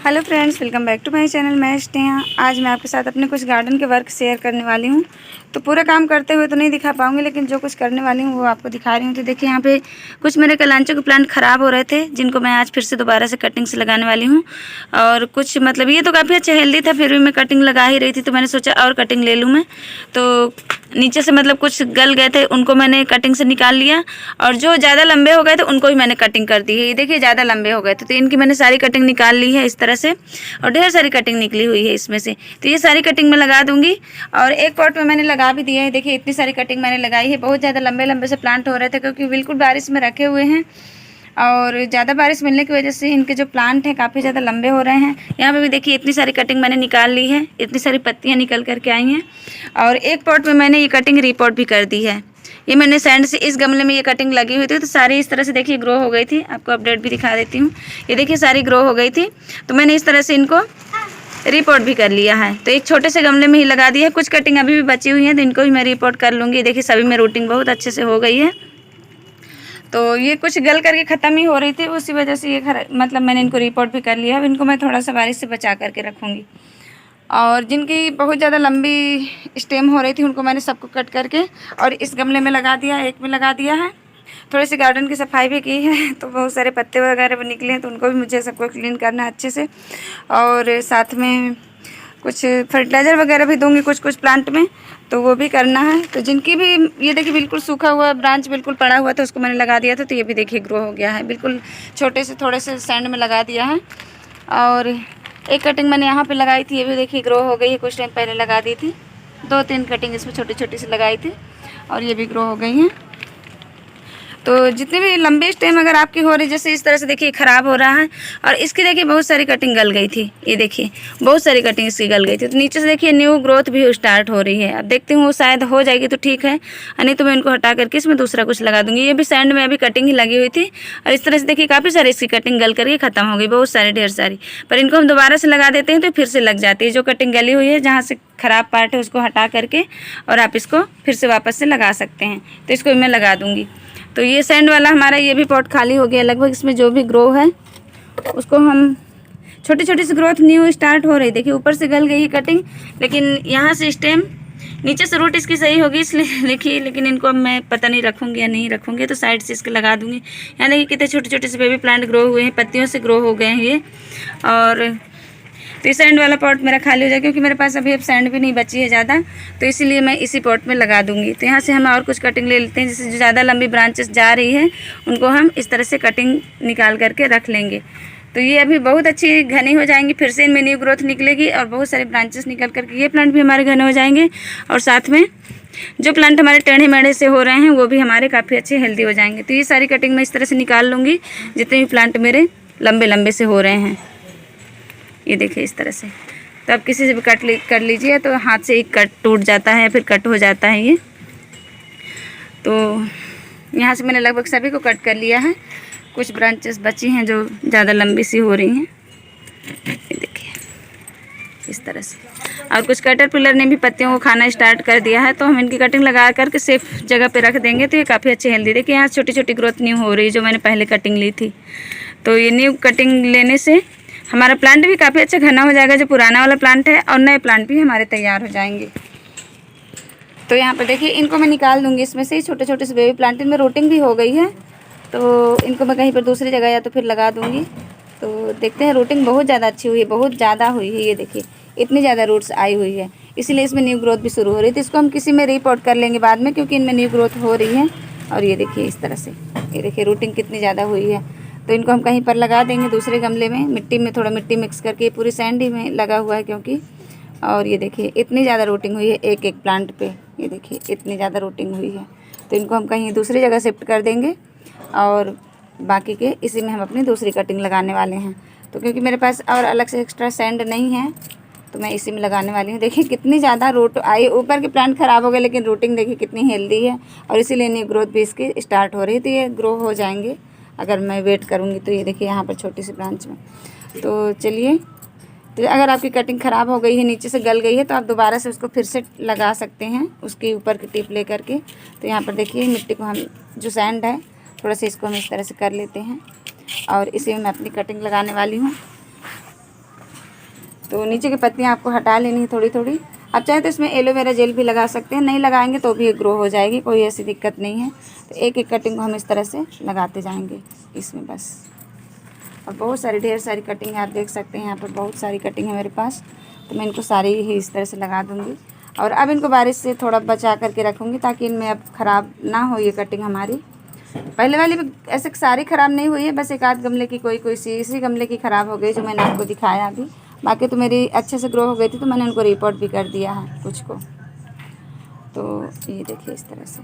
Hello friends, welcome back to my channel. मैं स्नेहा। आज मैं आपके साथ अपने कुछ गार्डन के वर्क शेयर करने वाली हूँ। तो पूरा काम करते हुए तो नहीं दिखा पाऊँगी, लेकिन जो कुछ करने वाली हूँ वो आपको दिखा रही हूँ। तो देखिए, यहाँ पे कुछ मेरे कलांचो के प्लांट ख़राब हो रहे थे, जिनको मैं आज फिर से दोबारा से कटिंग से लगाने वाली हूँ। और कुछ मतलब ये तो काफ़ी अच्छा हेल्दी था, फिर भी मैं कटिंग लगा ही रही थी, तो मैंने सोचा और कटिंग ले लूँ मैं। तो नीचे से मतलब कुछ गल गए थे, उनको मैंने कटिंग से निकाल लिया। और जो ज़्यादा लंबे हो गए थे उनको भी मैंने कटिंग कर दी है। ये देखिए, ज़्यादा लंबे हो गए थे तो इनकी मैंने सारी कटिंग निकाल ली है इस तरह से। और ढेर सारी कटिंग निकली हुई है इसमें से, तो ये सारी कटिंग मैं लगा दूंगी। और एक पॉट में मैंने लगा भी दिया है। देखिए, इतनी सारी कटिंग मैंने लगाई है। बहुत ज़्यादा लंबे लंबे से प्लांट हो रहे थे, क्योंकि बिल्कुल बारिश में रखे हुए हैं। और ज़्यादा बारिश मिलने की वजह से इनके जो प्लांट हैं काफ़ी ज़्यादा लंबे हो रहे हैं। यहाँ पे भी देखिए, इतनी सारी कटिंग मैंने निकाल ली है, इतनी सारी पत्तियाँ निकल करके आई हैं। और एक पॉट में मैंने ये कटिंग रिपोर्ट भी कर दी है। ये मैंने सैंड से इस गमले में ये कटिंग लगी हुई थी, तो सारी इस तरह से देखिए ग्रो हो गई थी। आपको अपडेट भी दिखा देती हूँ। ये देखिए, सारी ग्रो हो गई थी, तो मैंने इस तरह से इनको रिपोर्ट भी कर लिया है। तो एक छोटे से गमले में ही लगा दिया है। कुछ कटिंग अभी भी बची हुई है, तो इनको भी मैं रिपोर्ट कर लूँगी। देखिए, सभी में रूटिंग बहुत अच्छे से हो गई है। तो ये कुछ गल करके ख़त्म ही हो रही थी, उसी वजह से ये मतलब मैंने इनको रिपोर्ट भी कर लिया। अब इनको मैं थोड़ा सा बारिश से बचा करके रखूँगी। और जिनकी बहुत ज़्यादा लंबी स्टेम हो रही थी उनको मैंने सबको कट करके और इस गमले में लगा दिया, एक में लगा दिया है। थोड़ी सी गार्डन की सफाई भी की है, तो बहुत सारे पत्ते वगैरह भी निकले हैं, तो उनको भी मुझे सबको क्लीन करना है अच्छे से। और साथ में कुछ फर्टिलाइज़र वगैरह भी दूंगी कुछ कुछ प्लांट में, तो वो भी करना है। तो जिनकी भी ये देखिए बिल्कुल सूखा हुआ ब्रांच बिल्कुल पड़ा हुआ था, उसको मैंने लगा दिया था, तो ये भी देखिए ग्रो हो गया है। बिल्कुल छोटे से थोड़े से सैंड में लगा दिया है। और एक कटिंग मैंने यहाँ पे लगाई थी, ये भी देखिए ग्रो हो गई है। कुछ टाइम पहले लगा दी थी, 2-3 कटिंग इसमें छोटी छोटी सी लगाई थी, और ये भी ग्रो हो गई हैं। तो जितने भी लंबे स्टेम अगर आपकी हो रही, जैसे इस तरह से देखिए ख़राब हो रहा है। और इसकी देखिए बहुत सारी कटिंग गल गई थी, ये देखिए बहुत सारी कटिंग इसकी गल गई थी। तो नीचे से देखिए न्यू ग्रोथ भी स्टार्ट हो रही है। अब देखती हूँ, वो शायद हो जाएगी तो ठीक है, नहीं तो मैं इनको हटा करके इसमें दूसरा कुछ लगा दूँगी। ये भी सैंड में अभी कटिंग ही लगी हुई थी, और इस तरह से देखिए काफ़ी सारी इसकी कटिंग गल करके ख़त्म हो गई, बहुत सारी ढेर सारी। पर इनको हम दोबारा से लगा देते हैं तो फिर से लग जाती है। जो कटिंग गली हुई है, जहाँ से ख़राब पार्ट है, उसको हटा करके और आप इसको फिर से वापस से लगा सकते हैं। तो इसको मैं लगा दूँगी। तो ये सैंड वाला हमारा ये भी पॉट खाली हो गया लगभग। इसमें जो भी ग्रो है उसको हम छोटी छोटी सी ग्रोथ न्यू स्टार्ट हो रही। देखिए, ऊपर से गल गई है कटिंग, लेकिन यहाँ से स्टेम नीचे से रूट इसकी सही होगी, इसलिए देखिए। लेकिन इनको अब मैं पता नहीं रखूँगी या नहीं रखूँगी, तो साइड से इसके लगा दूँगी। यहाँ देखिए कितने छोटे छोटे से बेबी प्लांट ग्रो हुए हैं, पत्तियों से ग्रो हो गए हैं ये। और तो ये सैंड वाला पॉट मेरा खाली हो जाए, क्योंकि मेरे पास अभी अब सैंड भी नहीं बची है ज़्यादा, तो इसीलिए मैं इसी पॉट में लगा दूंगी। तो यहाँ से हम और कुछ कटिंग ले लेते हैं, जैसे जो ज़्यादा लंबी ब्रांचेस जा रही है उनको हम इस तरह से कटिंग निकाल करके रख लेंगे। तो ये अभी बहुत अच्छी घनी हो जाएंगी, फिर से इनमें न्यू ग्रोथ निकलेगी और बहुत सारे ब्रांचेस निकल करके ये प्लांट भी हमारे घने हो जाएंगे। और साथ में जो प्लांट हमारे टेढ़े मेढ़े से हो रहे हैं वो भी हमारे काफ़ी अच्छे हेल्दी हो जाएंगे। तो ये सारी कटिंग मैं इस तरह से निकाल लूँगी, जितने भी प्लांट मेरे लंबे लंबे से हो रहे हैं। ये देखिए इस तरह से। तो आप किसी से भी कर लीजिए, तो हाथ से ही कट टूट जाता है, फिर कट हो जाता है ये। तो यहाँ से मैंने लगभग सभी को कट कर लिया है। कुछ ब्रांचेस बची हैं जो ज़्यादा लंबी सी हो रही हैं, ये देखिए इस तरह से। और कुछ कैटरपिलर ने भी पत्तियों को खाना स्टार्ट कर दिया है, तो हम इनकी कटिंग लगा करके सेफ जगह पे रख देंगे, तो ये काफ़ी अच्छी हेल्दी। देखिए, यहाँ छोटी छोटी ग्रोथ न्यू हो रही है, जो मैंने पहले कटिंग ली थी। तो ये न्यू कटिंग लेने से हमारा प्लांट भी काफ़ी अच्छा घना हो जाएगा, जो पुराना वाला प्लांट है, और नए प्लांट भी हमारे तैयार हो जाएंगे। तो यहाँ पर देखिए, इनको मैं निकाल दूँगी इसमें से छोटे छोटे से बेबी प्लांट। इनमें रूटिंग भी हो गई है, तो इनको मैं कहीं पर दूसरी जगह या तो फिर लगा दूँगी। तो देखते हैं, रूटिंग बहुत ज़्यादा अच्छी हुई है, बहुत ज़्यादा हुई है। ये देखिए इतनी ज़्यादा रूट्स आई हुई है, इसीलिए इसमें न्यू ग्रोथ भी शुरू हो रही है। तो इसको हम किसी में रिपोर्ट कर लेंगे बाद में, क्योंकि इनमें न्यू ग्रोथ हो रही है। और ये देखिए इस तरह से, ये देखिए रूटिंग कितनी ज़्यादा हुई है। तो इनको हम कहीं पर लगा देंगे दूसरे गमले में, मिट्टी में थोड़ा मिट्टी मिक्स करके। ये पूरी सैंड ही में लगा हुआ है क्योंकि। और ये देखिए इतनी ज़्यादा रूटिंग हुई है एक एक प्लांट पे, ये देखिए इतनी ज़्यादा रूटिंग हुई है। तो इनको हम कहीं दूसरी जगह शिफ्ट कर देंगे, और बाकी के इसी में हम अपनी दूसरी कटिंग लगाने वाले हैं। तो क्योंकि मेरे पास और अलग से एक्स्ट्रा सैंड नहीं है, तो मैं इसी में लगाने वाली हूँ। देखिए कितनी ज़्यादा रूट आई। ऊपर के प्लांट ख़राब हो गए, लेकिन रूटिंग देखिए कितनी हेल्दी है, और इसीलिए न्यू ग्रोथ भी इसकी स्टार्ट हो रही है। तो ये ग्रो हो जाएंगे अगर मैं वेट करूँगी। तो ये देखिए यहाँ पर छोटी सी ब्रांच में। तो चलिए, तो अगर आपकी कटिंग ख़राब हो गई है, नीचे से गल गई है, तो आप दोबारा से उसको फिर से लगा सकते हैं, उसके ऊपर की टिप ले करके। तो यहाँ पर देखिए मिट्टी को हम, जो सैंड है, थोड़ा सा इसको हम इस तरह से कर लेते हैं, और इसी में मैं अपनी कटिंग लगाने वाली हूँ। तो नीचे की पत्तियाँ आपको हटा लेनी है थोड़ी थोड़ी। आप चाहे तो इसमें एलोवेरा जेल भी लगा सकते हैं, नहीं लगाएंगे तो भी ग्रो हो जाएगी, कोई ऐसी दिक्कत नहीं है। तो एक एक कटिंग को हम इस तरह से लगाते जाएंगे इसमें बस। और बहुत सारी ढेर सारी कटिंग है, आप देख सकते हैं यहाँ पर बहुत सारी कटिंग है मेरे पास। तो मैं इनको सारी ही इस तरह से लगा दूँगी। और अब इनको बारिश से थोड़ा बचा करके रखूँगी ताकि इनमें अब ख़राब ना हो ये कटिंग हमारी। पहले वाली भी ऐसे सारी ख़राब नहीं हुई है, बस एक आध गमले की कोई सी इसी गमले की ख़राब हो गई जो मैंने आपको दिखाया अभी। बाकी तो मेरी अच्छे से ग्रो हो गई थी, तो मैंने उनको रिपोर्ट भी कर दिया है कुछ को। तो ये देखिए इस तरह से,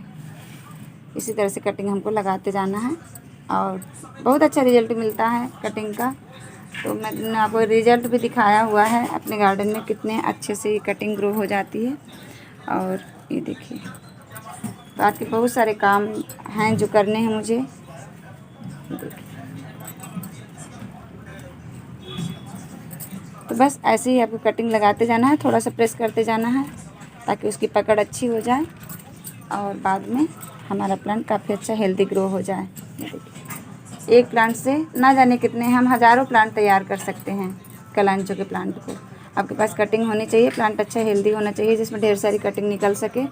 इसी तरह से कटिंग हमको लगाते जाना है और बहुत अच्छा रिज़ल्ट मिलता है कटिंग का। तो मैंने आपको रिज़ल्ट भी दिखाया हुआ है अपने गार्डन में कितने अच्छे से ये कटिंग ग्रो हो जाती है। और ये देखिए बाकी बहुत सारे काम हैं जो करने हैं मुझे। तो बस ऐसे ही आपको कटिंग लगाते जाना है, थोड़ा सा प्रेस करते जाना है ताकि उसकी पकड़ अच्छी हो जाए और बाद में हमारा प्लांट काफ़ी अच्छा हेल्दी ग्रो हो जाए। ये देखिए एक प्लांट से ना जाने कितने हम हज़ारों प्लांट तैयार कर सकते हैं। कलांचो के प्लांट को आपके पास कटिंग होनी चाहिए, प्लांट अच्छा हेल्दी होना चाहिए जिसमें ढेर सारी कटिंग निकल सके।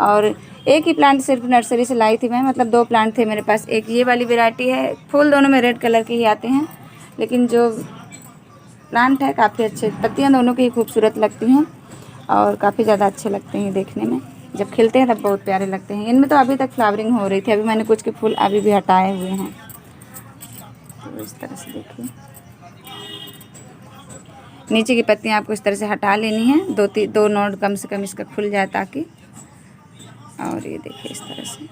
और एक ही प्लांट सिर्फ नर्सरी से लाई थी मैं, मतलब 2 प्लांट थे मेरे पास। एक ये वाली वैरायटी है, फूल दोनों में रेड कलर के ही आते हैं, लेकिन जो प्लांट है काफ़ी अच्छे, पत्तियाँ दोनों की ही खूबसूरत लगती हैं और काफ़ी ज़्यादा अच्छे लगते हैं देखने में। जब खिलते हैं तब बहुत प्यारे लगते हैं। इनमें तो अभी तक फ्लावरिंग हो रही थी, अभी मैंने कुछ के फूल अभी भी हटाए हुए हैं। तो इस तरह से देखिए नीचे की पत्तियाँ आपको इस तरह से हटा लेनी है, 2 नोड कम से कम इसका खुल जाए ताकि। और ये देखिए इस तरह से,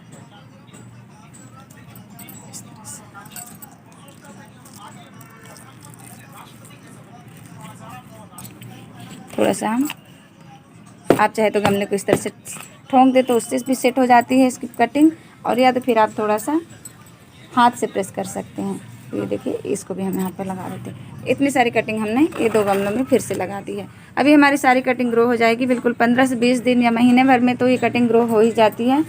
थोड़ा सा हम आप चाहे तो गमले को इस तरह से ठोंक दे तो उससे भी सेट हो जाती है इसकी कटिंग, और या तो फिर आप थोड़ा सा हाथ से प्रेस कर सकते हैं। तो ये देखिए इसको भी हम यहाँ पर लगा देते हैं। इतनी सारी कटिंग हमने ये 2 गमलों में फिर से लगा दी है। अभी हमारी सारी कटिंग ग्रो हो जाएगी बिल्कुल 15 से 20 दिन या महीने भर में, तो ये कटिंग ग्रो हो ही जाती है।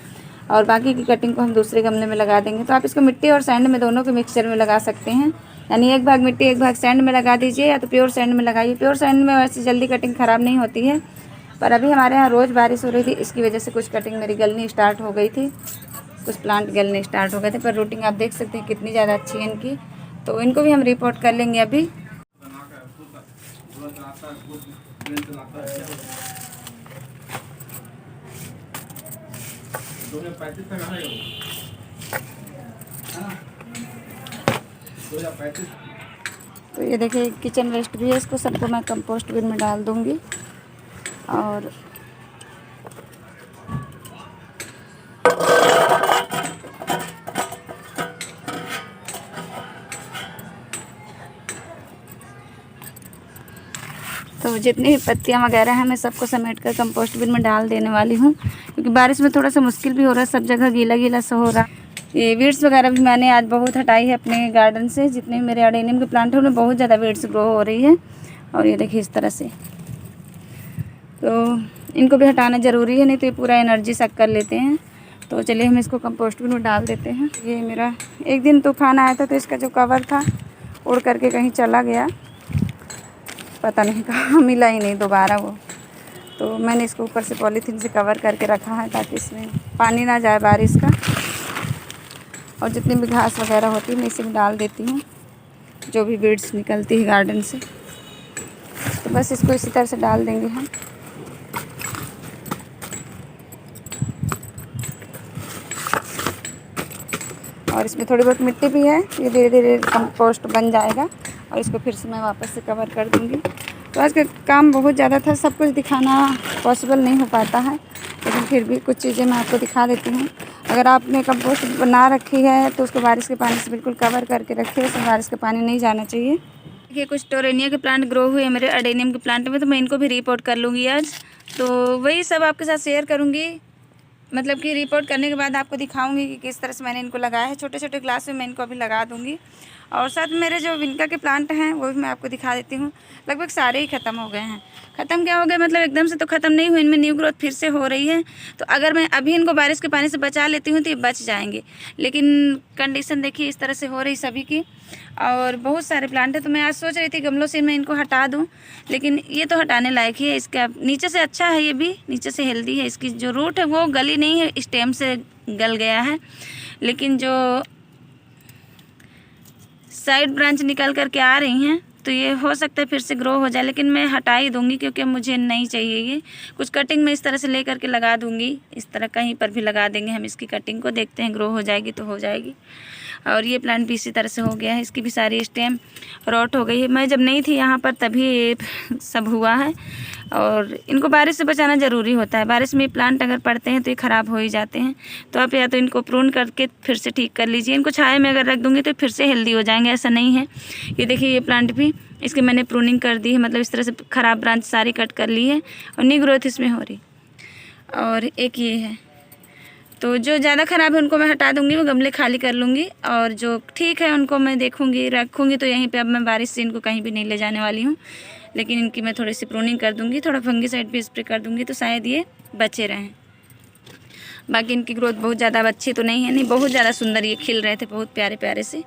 और बाकी की कटिंग को हम दूसरे गमले में लगा देंगे। तो आप इसको मिट्टी और सैंड में दोनों के मिक्सचर में लगा सकते हैं, यानी एक भाग मिट्टी एक भाग सैंड में लगा दीजिए, या तो प्योर सैंड में लगाइए। प्योर सैंड में वैसे जल्दी कटिंग ख़राब नहीं होती है, पर अभी हमारे यहाँ रोज़ बारिश हो रही थी, इसकी वजह से कुछ कटिंग मेरी गलनी स्टार्ट हो गई थी, कुछ प्लांट गलने स्टार्ट हो गए थे। पर रूटिंग आप देख सकते हैं कितनी ज़्यादा अच्छी है इनकी, तो इनको भी हम रिपोर्ट कर लेंगे अभी। तो ये देखिए किचन वेस्ट भी है, इसको सबको मैं कंपोस्ट बिन में डाल दूँगी। और तो जितनी भी पत्तियाँ वगैरह हैं मैं सबको समेट कर कंपोस्ट बिन में डाल देने वाली हूँ, क्योंकि बारिश में थोड़ा सा मुश्किल भी हो रहा है, सब जगह गीला गीला सा हो रहा है। ये वीड्स वगैरह भी मैंने आज बहुत हटाई है अपने गार्डन से, जितने भी मेरे अडेनियम के प्लांट हैं उनमें बहुत ज़्यादा वीड्स ग्रो हो रही है। और ये देखिए इस तरह से, तो इनको भी हटाना ज़रूरी है, नहीं तो ये पूरा एनर्जी सक कर लेते हैं। तो चलिए हम इसको कंपोस्ट बिन में डाल देते हैं। ये मेरा एक दिन तूफान आया था तो इसका जो कवर था उड़ करके कहीं चला गया, पता नहीं कहाँ, मिला ही नहीं दोबारा वो। तो मैंने इसको ऊपर से पॉलीथीन से कवर करके रखा है ताकि इसमें पानी ना जाए बारिश का। और जितनी भी घास वगैरह होती है मैं इसी में डाल देती हूँ, जो भी वीड्स निकलती है गार्डन से। तो बस इसको इसी तरह से डाल देंगे हम। और इसमें थोड़ी बहुत मिट्टी भी है, ये धीरे धीरे कंपोस्ट बन जाएगा और इसको फिर से मैं वापस से कवर कर दूँगी। तो आज का काम बहुत ज़्यादा था, सब कुछ दिखाना पॉसिबल नहीं हो पाता है, लेकिन फिर भी कुछ चीज़ें मैं आपको दिखा देती हूँ। अगर आपने कंपोस्ट बना रखी है तो उसको बारिश के पानी से बिल्कुल कवर करके रखिए, उसमें बारिश का पानी नहीं जाना चाहिए। देखिए कुछ टोरेनिया के प्लांट ग्रो हुए मेरे अडेनियम के प्लांट में, तो मैं इनको भी रिपोर्ट कर लूँगी आज। तो वही सब आपके साथ शेयर करूँगी, मतलब कि रिपोर्ट करने के बाद आपको दिखाऊंगी कि किस तरह से मैंने इनको लगाया है। छोटे छोटे ग्लास में मैं इनको अभी लगा दूंगी। और साथ में मेरे जो विनका के प्लांट हैं वो भी मैं आपको दिखा देती हूँ। लगभग सारे ही ख़त्म हो गए हैं। ख़त्म क्या हो गए मतलब एकदम से तो ख़त्म नहीं हुए, इनमें न्यू ग्रोथ फिर से हो रही है। तो अगर मैं अभी इनको बारिश के पानी से बचा लेती हूँ तो ये बच जाएंगे, लेकिन कंडीशन देखिए इस तरह से हो रही सभी की। और बहुत सारे प्लांट है, तो मैं आज सोच रही थी गमलों से मैं इनको हटा दूँ, लेकिन ये तो हटाने लायक ही है। इसका नीचे से अच्छा है, ये भी नीचे से हेल्दी है। इसकी जो रूट है वो गली नहीं है, स्टेम से गल गया है, लेकिन जो साइड ब्रांच निकल करके आ रही हैं तो ये हो सकता है फिर से ग्रो हो जाए, लेकिन मैं हटा ही दूंगी क्योंकि मुझे नहीं चाहिए ये। कुछ कटिंग में इस तरह से ले करके लगा दूंगी, इस तरह कहीं पर भी लगा देंगे हम इसकी कटिंग को, देखते हैं ग्रो हो जाएगी तो हो जाएगी। और ये प्लांट भी इसी तरह से हो गया है, इसकी भी सारी स्टेम रॉट हो गई है। मैं जब नहीं थी यहाँ पर तभी ये सब हुआ है। और इनको बारिश से बचाना ज़रूरी होता है। बारिश में प्लांट अगर पड़ते हैं तो ये ख़राब हो ही जाते हैं। तो आप या तो इनको प्रून करके फिर से ठीक कर लीजिए। इनको छाया में अगर रख दूँगी तो फिर से हेल्दी हो जाएंगे, ऐसा नहीं है। ये देखिए ये प्लांट भी, इसकी मैंने प्रूनिंग कर दी है, मतलब इस तरह से ख़राब ब्रांच सारी कट कर ली है और न्यू ग्रोथ इसमें हो रही। और एक ये है, तो जो ज़्यादा ख़राब है उनको मैं हटा दूँगी, वो गमले खाली कर लूँगी। और जो ठीक है उनको मैं देखूँगी, रखूँगी तो यहीं पे। अब मैं बारिश से इनको कहीं भी नहीं ले जाने वाली हूँ, लेकिन इनकी मैं थोड़ी सी प्रूनिंग कर दूँगी, थोड़ा फंगीसाइड भी स्प्रे कर दूँगी तो शायद ये बचे रहें। बाकी इनकी ग्रोथ बहुत ज़्यादा अच्छी तो नहीं है, नहीं बहुत ज़्यादा सुंदर ये खिल रहे थे, बहुत प्यारे प्यारे से।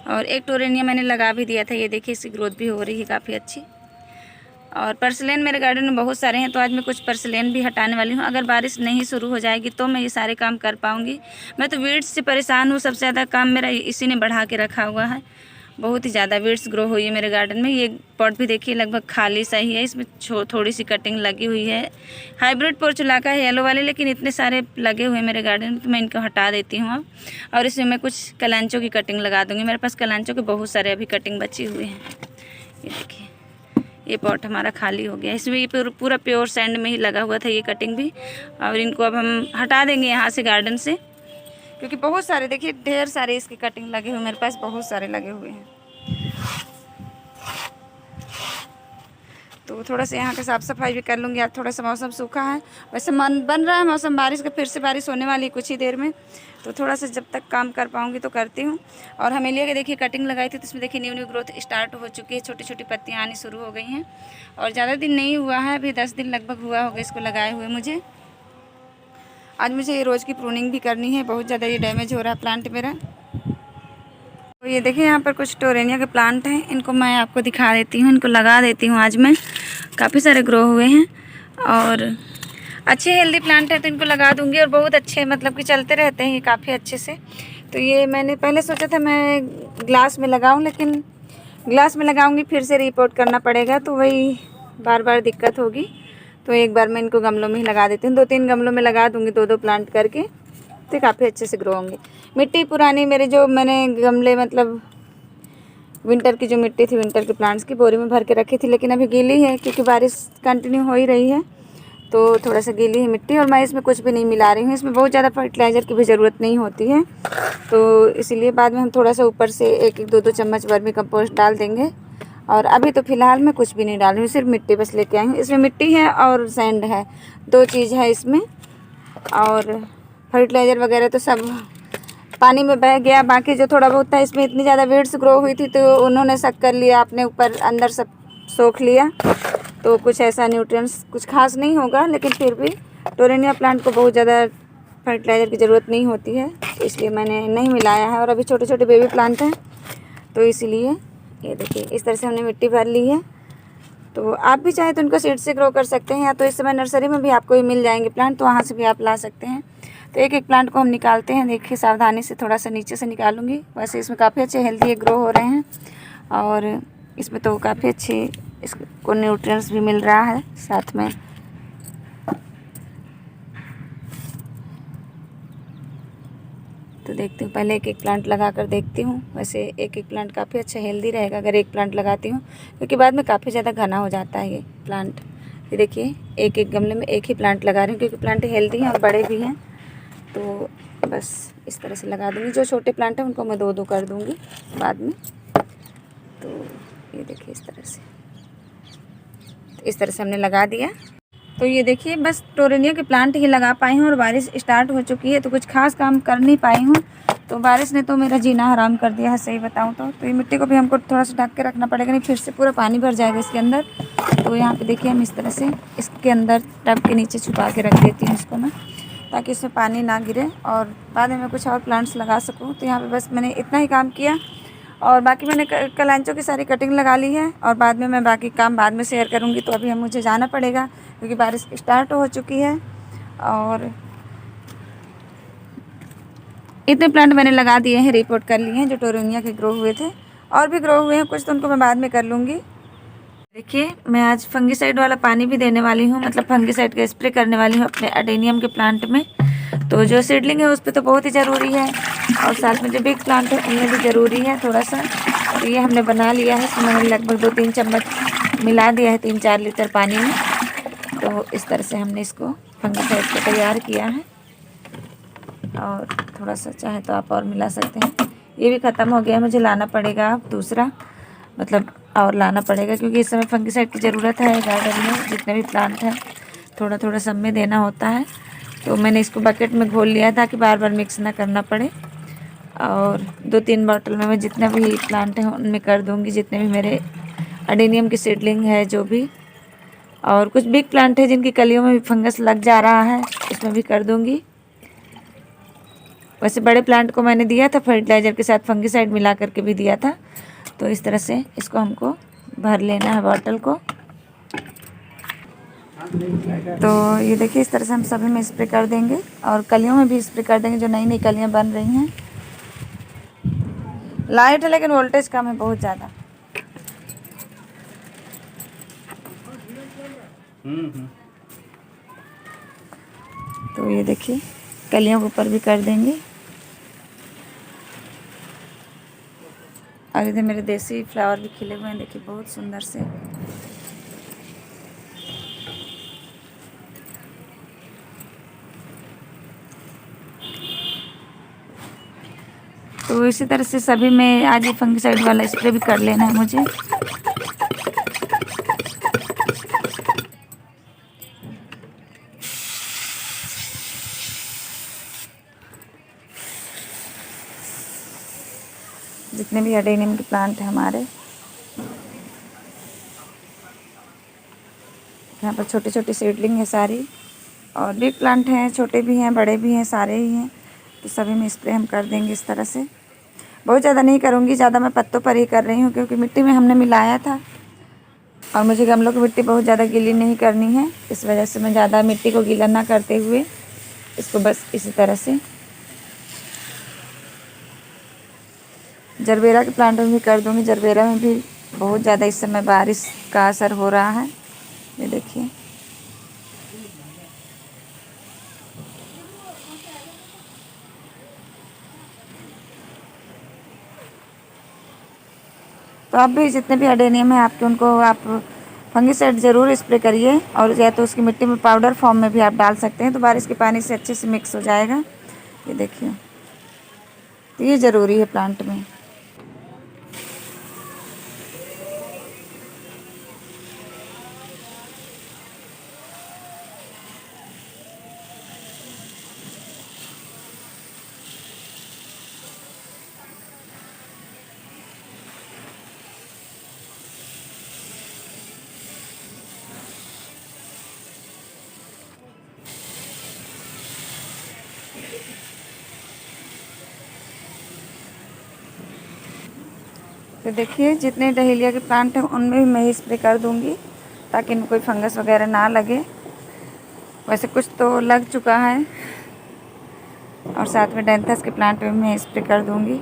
और एक टोरेनिया मैंने लगा भी दिया था, ये देखिए इसकी ग्रोथ भी हो रही है काफ़ी अच्छी। और पर्सलेन मेरे गार्डन में बहुत सारे हैं, तो आज मैं कुछ पर्सलेन भी हटाने वाली हूँ। अगर बारिश नहीं शुरू हो जाएगी तो मैं ये सारे काम कर पाऊँगी। मैं तो वीड्स से परेशान हूँ, सबसे ज़्यादा काम मेरा इसी ने बढ़ा के रखा हुआ है। बहुत ही ज़्यादा वीड्स ग्रो हुई है मेरे गार्डन में। ये पॉट भी देखिए लगभग खाली सा ही है, इसमें थोड़ी सी कटिंग लगी हुई है। हाइब्रिड पोर्चुलाका है येलो वाले, लेकिन इतने सारे लगे हुए हैं मेरे गार्डन में तो मैं इनको हटा देती हूँ अब। और इसमें मैं कुछ कलांचों की कटिंग लगा दूँगी। मेरे पास कलांचों के बहुत सारे अभी कटिंग बची हुई हैं। ये देखिए ये पॉट हमारा खाली हो गया, इसमें ये पूरा प्योर सैंड में ही लगा हुआ था ये कटिंग भी। और इनको अब हम हटा देंगे यहाँ से गार्डन से, क्योंकि बहुत सारे देखिए ढेर सारे इसकी कटिंग लगे हुए मेरे पास, बहुत सारे लगे हुए हैं। तो थोड़ा सा यहाँ का साफ़ सफाई भी कर लूँगी। आज थोड़ा सा मौसम सूखा है, वैसे मन बन रहा है मौसम बारिश का, फिर से बारिश होने वाली है कुछ ही देर में। तो थोड़ा सा जब तक काम कर पाऊँगी तो करती हूँ। और हमेलिया के देखिए कटिंग लगाई थी तो इसमें देखिए न्यू ग्रोथ स्टार्ट हो चुकी है, छोटी छोटी पत्तियाँ आनी शुरू हो गई हैं। और ज़्यादा दिन नहीं हुआ है, अभी 10 दिन लगभग हुआ होगा इसको लगाए हुए मुझे। आज मुझे ये रोज़ की प्रूनिंग भी करनी है, बहुत ज़्यादा ये डैमेज हो रहा है प्लांट मेरा। तो ये देखिए यहाँ पर कुछ टोरेनिया के प्लांट हैं, इनको मैं आपको दिखा देती हूँ, इनको लगा देती हूँ आज मैं। काफ़ी सारे ग्रो हुए हैं और अच्छे हेल्दी प्लांट है तो इनको लगा दूँगी। और बहुत अच्छे मतलब कि चलते रहते हैं ये काफ़ी अच्छे से। तो ये मैंने पहले सोचा था मैं ग्लास में लगाऊँ, लेकिन ग्लास में लगाऊँगी फिर से रिपोर्ट करना पड़ेगा, तो वही बार बार दिक्कत होगी। तो एक बार मैं इनको गमलों में ही लगा देती हूँ, 2-3 गमलों में लगा दूँगी, 2-2 प्लांट करके, तो काफ़ी अच्छे से ग्रो होंगे। मिट्टी पुरानी मेरे जो मैंने गमले मतलब विंटर की जो मिट्टी थी विंटर के प्लांट्स की बोरी में भर के रखी थी, लेकिन अभी गीली है क्योंकि बारिश कंटिन्यू हो ही रही है, तो थोड़ा सा गीली है मिट्टी। और मैं इसमें कुछ भी नहीं मिला रही हूँ, इसमें बहुत ज़्यादा फर्टिलाइज़र की भी ज़रूरत नहीं होती है, तो इसीलिए बाद में हम थोड़ा सा ऊपर से 1-1, 2-2 चम्मच वर्मी कंपोस्ट डाल देंगे। और अभी तो फ़िलहाल मैं कुछ भी नहीं डाल रही हूँ, सिर्फ मिट्टी बस लेके आई हूँ। इसमें मिट्टी है और सैंड है, 2 चीज़ है इसमें। और फर्टिलाइज़र वगैरह तो सब पानी में बह गया। बाकी जो थोड़ा बहुत था इसमें इतनी ज़्यादा वीड्स ग्रो हुई थी तो उन्होंने सक कर लिया, अपने ऊपर अंदर सब सोख लिया। तो कुछ ऐसा न्यूट्रिएंट्स कुछ खास नहीं होगा, लेकिन फिर भी टोरेनिया प्लांट को बहुत ज़्यादा फर्टिलाइज़र की ज़रूरत नहीं होती है, तो इसलिए मैंने नहीं मिलाया है। और अभी छोटे छोटे बेबी प्लांट हैं, तो इसीलिए ये देखिए इस तरह से हमने मिट्टी भर ली है। तो आप भी चाहे तो उनको सीड से ग्रो कर सकते हैं, या तो इस समय नर्सरी में भी आपको ही मिल जाएंगे प्लांट, तो वहाँ से भी आप ला सकते हैं। तो एक एक प्लांट को हम निकालते हैं, देखिए सावधानी से थोड़ा सा नीचे से निकालूंगी। वैसे इसमें काफ़ी अच्छे हेल्दी ग्रो हो रहे हैं और इसमें तो काफ़ी अच्छे इसको न्यूट्रिएंट्स भी मिल रहा है साथ में। तो देखती हूँ, पहले एक एक प्लांट लगा कर देखती हूँ। वैसे एक एक प्लांट काफ़ी अच्छा हेल्दी रहेगा अगर एक प्लांट लगाती हूँ, क्योंकि बाद में काफ़ी ज़्यादा घना हो जाता है ये प्लांट। ये देखिए एक एक गमले में एक ही प्लांट लगा रही हूँ, क्योंकि प्लांट हेल्दी हैं और बड़े भी हैं, तो बस इस तरह से लगा दूँगी। जो छोटे प्लांट हैं उनको मैं 2-2 कर दूँगी बाद में। तो ये देखिए इस तरह से, तो इस तरह से हमने लगा दिया। तो ये देखिए बस टोरेनिया के प्लांट ही लगा पाई हूँ और बारिश स्टार्ट हो चुकी है, तो कुछ खास काम कर नहीं पाई हूँ। तो बारिश ने तो मेरा जीना हराम कर दिया है, सही बताऊँ तो ये मिट्टी को भी हमको थोड़ा सा ढक के रखना पड़ेगा, नहीं फिर से पूरा पानी भर जाएगा इसके अंदर। तो यहाँ पे देखिए हम इस तरह से इसके अंदर टब के नीचे छुपा के रख देती हूँ इसको मैं, ताकि इसमें पानी ना गिरे और बाद में मैं कुछ और प्लांट्स लगा सकूँ। तो यहाँ पे बस मैंने इतना ही काम किया और बाकी मैंने कलांचों की सारी कटिंग लगा ली है और बाद में मैं बाकी काम बाद में शेयर करूँगी। तो अभी हम मुझे जाना पड़ेगा क्योंकि बारिश स्टार्ट हो चुकी है। और इतने प्लांट मैंने लगा दिए हैं, रिपोर्ट कर लिए हैं जो टोरेनिया के ग्रो हुए थे, और भी ग्रो हुए हैं कुछ, तो उनको मैं बाद में कर लूँगी। देखिए मैं आज फंगीसाइड वाला पानी भी देने वाली हूँ, मतलब फंगीसाइड का स्प्रे करने वाली हूँ अपने अडेनियम के प्लांट में। तो जो सीडलिंग है उस पर तो बहुत ही ज़रूरी है और साथ में जो बिग प्लांट है उनमें भी ज़रूरी है थोड़ा सा। तो ये हमने बना लिया है, इसमें मैंने लगभग 2-3 चम्मच मिला दिया है 3-4 लीटर पानी में। तो इस तरह से हमने इसको फंगीसाइड को तैयार किया है और थोड़ा सा चाहे तो आप और मिला सकते हैं। ये भी ख़त्म हो गया, मुझे लाना पड़ेगा दूसरा, मतलब और लाना पड़ेगा क्योंकि इस समय फंगीसाइड की ज़रूरत है गार्डन में, जितने भी प्लांट हैं थोड़ा थोड़ा सब में देना होता है। तो मैंने इसको बकेट में घोल लिया ताकि बार बार मिक्स ना करना पड़े। और 2-3 बॉटल में मैं जितने भी प्लांट हैं उनमें कर दूँगी, जितने भी मेरे अडेनियम की सीडलिंग है जो भी, और कुछ बिग प्लांट है जिनकी कलियों में भी फंगस लग जा रहा है उसमें भी कर दूँगी। वैसे बड़े प्लांट को मैंने दिया था फर्टिलाइज़र के साथ फंगीसाइड मिला करके भी दिया था। तो इस तरह से इसको हमको भर लेना है बॉटल को। तो ये देखिए इस तरह से हम सभी में स्प्रे कर देंगे और कलियों में भी स्प्रे कर देंगे जो नई नई कलियां बन रही हैं। लाइट है लेकिन वोल्टेज कम है बहुत ज़्यादा। तो ये देखिए कलियों के ऊपर भी कर देंगे। और इधर मेरे देसी फ्लावर भी खिले हुए हैं, देखिए बहुत सुंदर से। तो इसी तरह से सभी में आज ये फंगीसाइड वाला स्प्रे भी कर लेना है मुझे। जितने भी अडेनियम के प्लांट हैं हमारे, यहाँ पर छोटी छोटी सीडलिंग है सारी, और बिग प्लांट हैं, छोटे भी हैं बड़े भी हैं, सारे ही हैं। तो सभी में स्प्रे हम कर देंगे इस तरह से। बहुत ज़्यादा नहीं करूँगी, ज़्यादा मैं पत्तों पर ही कर रही हूँ क्योंकि मिट्टी में हमने मिलाया था और मुझे गमलों की मिट्टी बहुत ज़्यादा गीली नहीं करनी है, इस वजह से मैं ज़्यादा मिट्टी को गीला ना करते हुए इसको बस इसी तरह से जरबेरा के प्लांट में भी कर दूँगी। जरबेरा में भी बहुत ज़्यादा इस समय बारिश का असर हो रहा है, ये देखिए। तो आप भी जितने भी अडेनियम है आपके, उनको आप फंगीसाइड ज़रूर स्प्रे करिए और या तो उसकी मिट्टी में पाउडर फॉर्म में भी आप डाल सकते हैं, तो बारिश के पानी से अच्छे से मिक्स हो जाएगा। ये देखिए, तो ये ज़रूरी है प्लांट में। तो देखिए जितने डहेलिया के प्लांट हैं उनमें भी मैं स्प्रे कर दूंगी ताकि इनको कोई फंगस वगैरह ना लगे। वैसे कुछ तो लग चुका है और साथ में डेंथस के प्लांट में मैं स्प्रे कर दूंगी।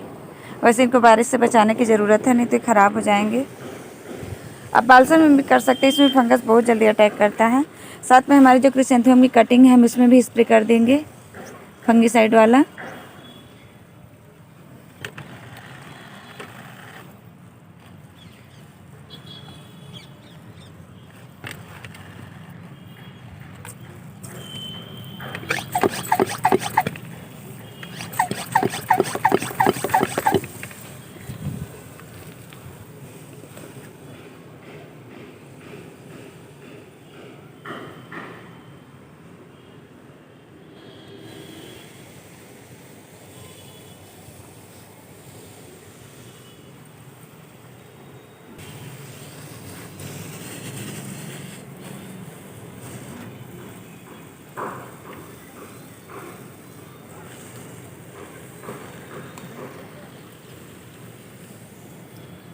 वैसे इनको बारिश से बचाने की ज़रूरत है, नहीं तो ख़राब हो जाएंगे। आप बालसम में भी कर सकते हैं, इसमें फंगस बहुत जल्दी अटैक करता है। साथ में हमारी जो क्रिसेंथियम की कटिंग है हम इसमें भी स्प्रे कर देंगे फंगीसाइड वाला।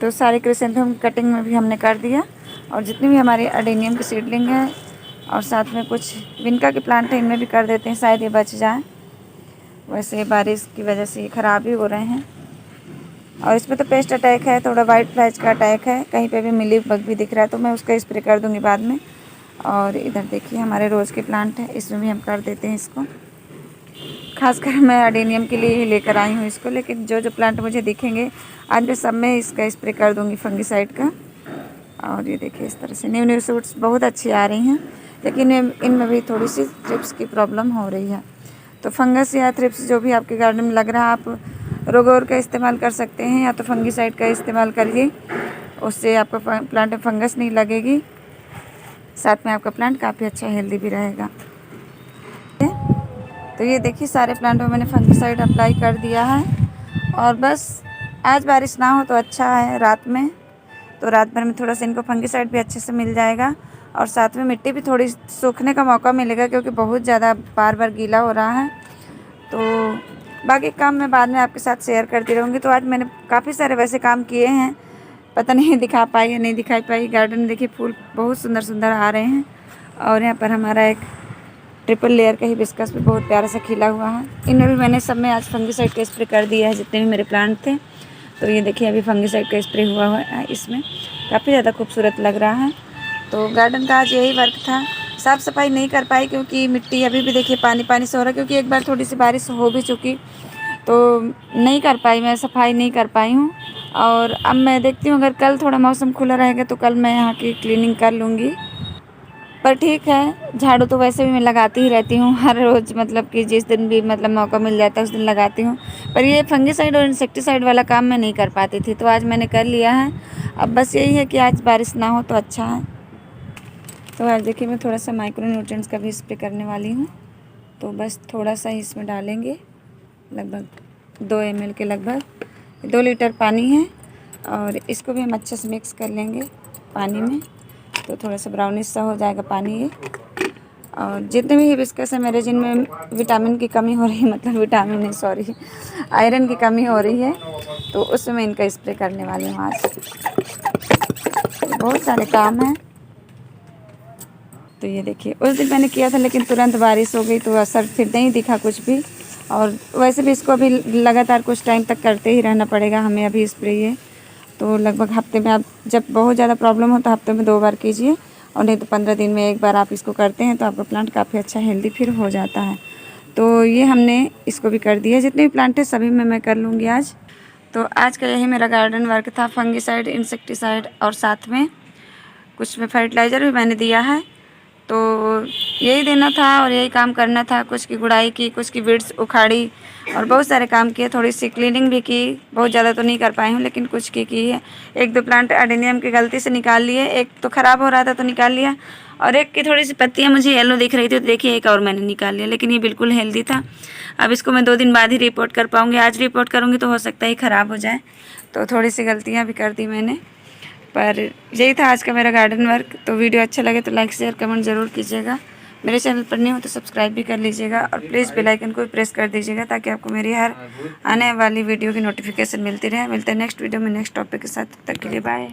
तो सारे क्रिसेंथेम कटिंग में भी हमने कर दिया, और जितनी भी हमारी अडेनियम की सीडलिंग है और साथ में कुछ विनका के प्लांट है इनमें भी कर देते हैं, शायद ये बच जाए। वैसे बारिश की वजह से ये ख़राब ही हो रहे हैं। और इसमें तो पेस्ट अटैक है, थोड़ा वाइट फ्लाइज का अटैक है, कहीं पे भी मिली बग भी दिख रहा है, तो मैं उसका स्प्रे कर दूँगी बाद में। और इधर देखिए हमारे रोज़ के प्लांट है, इसमें भी हम कर देते हैं इसको। खासकर मैं अडेनियम के लिए ही लेकर आई हूँ इसको, लेकिन जो जो प्लांट मुझे दिखेंगे आज मैं सब में इसका स्प्रे कर दूँगी फंगीसाइड का। और ये देखिए इस तरह से न्यू न्यू सूट्स बहुत अच्छी आ रही हैं, लेकिन इनमें भी थोड़ी सी थ्रिप्स की प्रॉब्लम हो रही है। तो फंगस या थ्रिप्स जो भी आपके गार्डन में लग रहा है, आप रोगोर का इस्तेमाल कर सकते हैं या तो फंगीसाइड का इस्तेमाल करिए, उससे आपका प्लांट में फंगस नहीं लगेगी, साथ में आपका प्लांट काफ़ी अच्छा हेल्दी भी रहेगा। तो ये देखिए सारे प्लांट में मैंने फंगीसाइड अप्लाई कर दिया है। और बस आज बारिश ना हो तो अच्छा है, रात में तो रात भर में थोड़ा सा इनको फंगीसाइड भी अच्छे से मिल जाएगा, और साथ में मिट्टी भी थोड़ी सूखने का मौका मिलेगा, क्योंकि बहुत ज़्यादा बार बार गीला हो रहा है। तो बाकी काम मैं बाद में आपके साथ शेयर करती रहूँगी। तो आज मैंने काफ़ी सारे वैसे काम किए हैं, पता नहीं दिखा पाई या नहीं दिखा पाई। गार्डन में देखिए फूल बहुत सुंदर सुंदर आ रहे हैं, और यहाँ पर हमारा एक ट्रिपल लेयर का हिबिस्कस भी बहुत प्यारा सा खिला हुआ है। इनमें भी मैंने सब में आज फंगीसाइड का स्प्रे कर दिया है, जितने भी मेरे प्लांट थे। तो ये देखिए अभी फंगीसाइड का स्प्रे हुआ है, इसमें काफ़ी ज़्यादा खूबसूरत लग रहा है। तो गार्डन का आज यही वर्क था। साफ़ सफाई नहीं कर पाई क्योंकि मिट्टी अभी भी देखिए पानी पानी से हो रहा है, क्योंकि एक बार थोड़ी सी बारिश हो भी चुकी, तो नहीं कर पाई, मैं सफाई नहीं कर पाई हूँ। और अब मैं देखती हूँ अगर कल थोड़ा मौसम खुला रहेगा तो कल मैं यहाँ की क्लीनिंग कर लूँगी। पर ठीक है, झाड़ू तो वैसे भी मैं लगाती ही रहती हूँ हर रोज़, मतलब कि जिस दिन भी मतलब मौका मिल जाता है उस दिन लगाती हूँ। पर ये फंगीसाइड और इंसेक्टिसाइड वाला काम मैं नहीं कर पाती थी, तो आज मैंने कर लिया है। अब बस यही है कि आज बारिश ना हो तो अच्छा है। तो आज देखिए मैं थोड़ा सा माइक्रो न्यूट्रिएंट्स का भी स्प्रे करने वाली हूँ। तो बस थोड़ा सा ही इसमें डालेंगे, लगभग 2 ml के लगभग, 2 लीटर पानी है, और इसको भी हम अच्छे से मिक्स कर लेंगे पानी में। तो थोड़ा सा ब्राउनिश सा हो जाएगा पानी ये। और जितने भी हिबिस्कस है मेरे, जिनमें विटामिन की कमी हो रही है, मतलब विटामिन नहीं सॉरी आयरन की कमी हो रही है, तो उसमें मैं इनका स्प्रे करने वाली हूँ आज। बहुत सारे काम हैं। तो ये देखिए उस दिन मैंने किया था, लेकिन तुरंत बारिश हो गई तो असर फिर नहीं दिखा कुछ भी। और वैसे भी इसको अभी लगातार कुछ टाइम तक करते ही रहना पड़ेगा हमें अभी स्प्रे ये। तो लगभग हफ्ते में, आप जब बहुत ज़्यादा प्रॉब्लम हो तो हफ्ते में 2 बार कीजिए, और नहीं तो 15 दिन में 1 बार आप इसको करते हैं तो आपका प्लांट काफ़ी अच्छा हेल्दी फिर हो जाता है। तो ये हमने इसको भी कर दिया, जितने भी प्लांट है सभी में मैं कर लूँगी आज। तो आज का यही मेरा गार्डन वर्क था, फंगीसाइड, इंसेक्टिसाइड, और साथ में कुछ में फर्टिलाइज़र भी मैंने दिया है। तो यही देना था और यही काम करना था। कुछ की गुड़ाई की, कुछ की वीड्स उखाड़ी, और बहुत सारे काम किए। थोड़ी सी क्लीनिंग भी की, बहुत ज़्यादा तो नहीं कर पाई हूँ, लेकिन कुछ की है। 1-2 प्लांट एडेनियम की गलती से निकाल लिए, एक तो ख़राब हो रहा था तो निकाल लिया, और एक की थोड़ी सी पत्तियाँ मुझे येलो दिख रही थी, तो देखिए एक और मैंने निकाल लिया, लेकिन ये बिल्कुल हेल्दी था। अब इसको मैं 2 दिन बाद ही रिपोर्ट कर पाऊँगी, आज रिपोर्ट करूँगी तो हो सकता है ख़राब हो जाए। तो थोड़ी सी गलतियाँ भी कर दी मैंने। पर यही था आज का मेरा गार्डन वर्क। तो वीडियो अच्छा लगे तो लाइक शेयर कमेंट ज़रूर कीजिएगा। मेरे चैनल पर नहीं हो तो सब्सक्राइब भी कर लीजिएगा, और प्लीज़ बेल आइकन को भी प्रेस कर दीजिएगा, ताकि आपको मेरी हर आने वाली वीडियो की नोटिफिकेशन मिलती रहे। मिलते हैं नेक्स्ट वीडियो में नेक्स्ट टॉपिक के साथ। तब तक के लिए बाय।